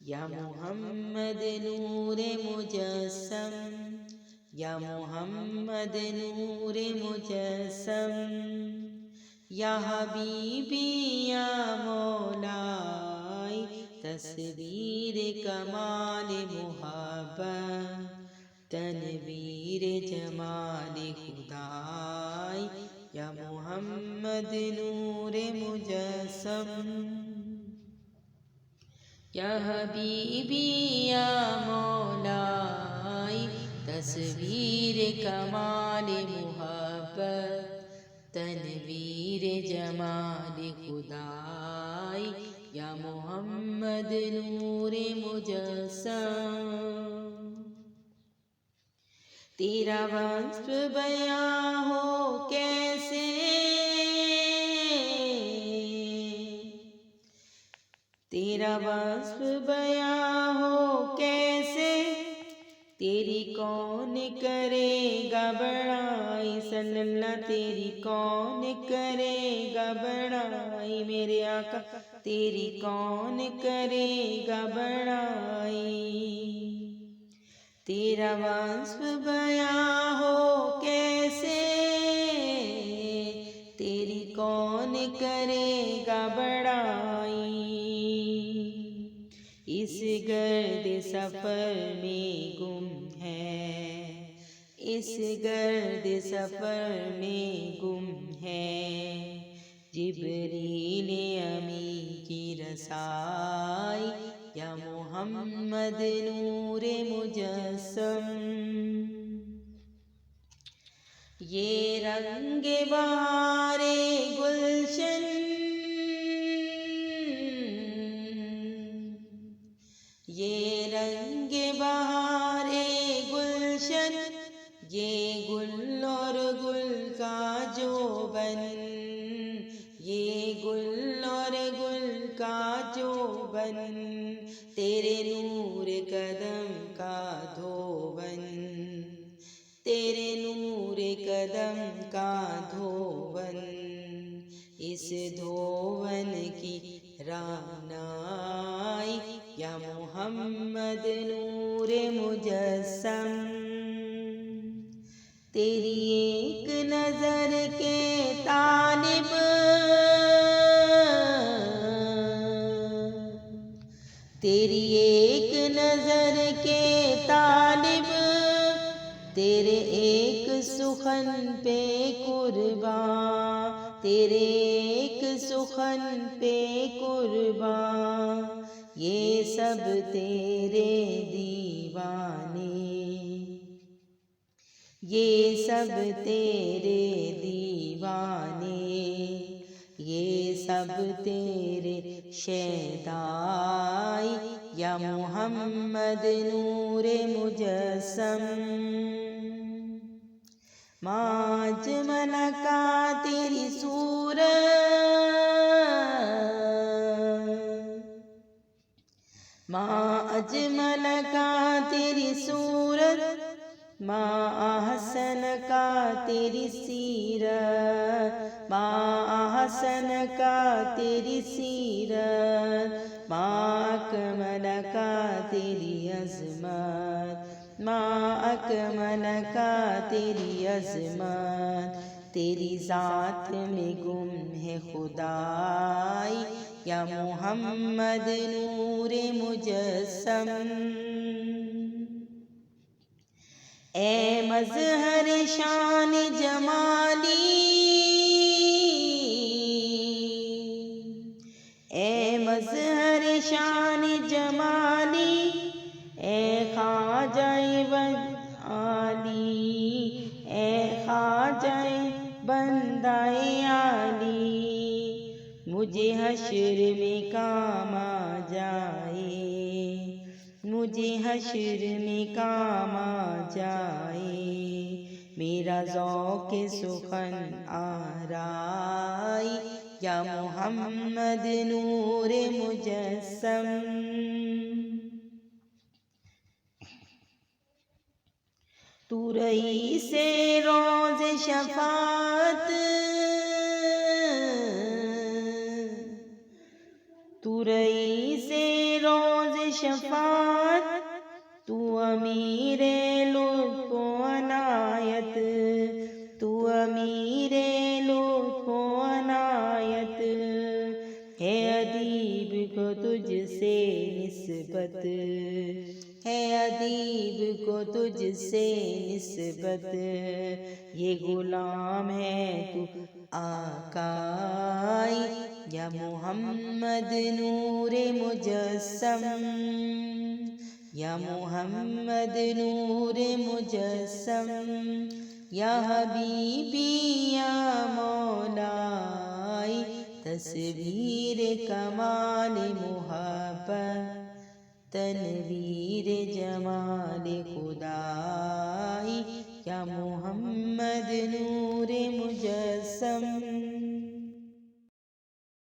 یا محمد نور مجسم، یا محمد نور مجسم، یا حبیبی یا مولائی تصویر کمال محبت، تنویر جمال خدائی یا محمد نور مجسم، یا حبیبی یا مولائی تصویر کمال محبت، تنویر جمال خدائی یا محمد نور مجسم۔ تیرا وصف بیاں ہو کیسے، تیرا وصف بیاں ہو کیسے، تیری کون کرے گا بڑائی، صلی اللہ تیری کون کرے گا بڑائی، میرے آقا تیری کون کرے گا بڑائی۔ تیرا وصف بیاں ہو کیسے، تیری کون کرے گا بڑائی، اس گرد سفر میں گم ہے، اس گرد سفر میں گم ہے، جبریل امی کی رسائی یا محمد نور مجسم۔ یہ رنگ بہار گلشن، یہ رنگ بہار گلشن، یہ گل اور گل کا جوبن، یہ گل اور گل کا جوبن، تیرے نور قدم کا دھوبن، تیرے نور قدم کا دھوبن، اس دھوبن کی رعنائی یا محمد نور مجسم۔ تیری ایک نظر کے طالب، تیری ایک نظر کے طالب، تیرے ایک سخن پہ قرباں، تیرے ایک سخن پہ قرباں، یہ سب تیرے دیوانے، یہ سب تیرے دیوانے، یہ سب تیرے شیدائی یا محمد نور مجسم۔ ما اجمل کا تیری صورت، ما اجمل کا تیری صورت، ما احسن کا تیری سیرت، ما احسن کا تیری سیرت، ما اکمل کا تیری عظمت، ما اکمل کا تیری عظمت، تیری ذات میں گم ہے خدائی یا محمد نور مجسم۔ اے مظہر شان جمالی، اے مظہر شان جمالی، اے خواجہ بن عالی، اے خواجہ بندہ عالی، مجھے حشر میں کام آ جائے، مجھے حشر میں کام آ جائے، میرا ذوق سخن آرائی یا محمد نور مجسم۔ تو رئیس روز شفاعت، تو رئیس روز شفاعت تو امیر لطف و عنایت تو امیر لطف و عنایت ہے ادیب کو تجھ سے نسبت ہے ادیب کو تجھ سے نسبت یہ غلام ہے تو آقائی یا محمد نور مجسم یا محمد نور مجسم یا حبیبی یا مولائی تصویر کمال محبت تنویر جمال خدائی یا محمد نور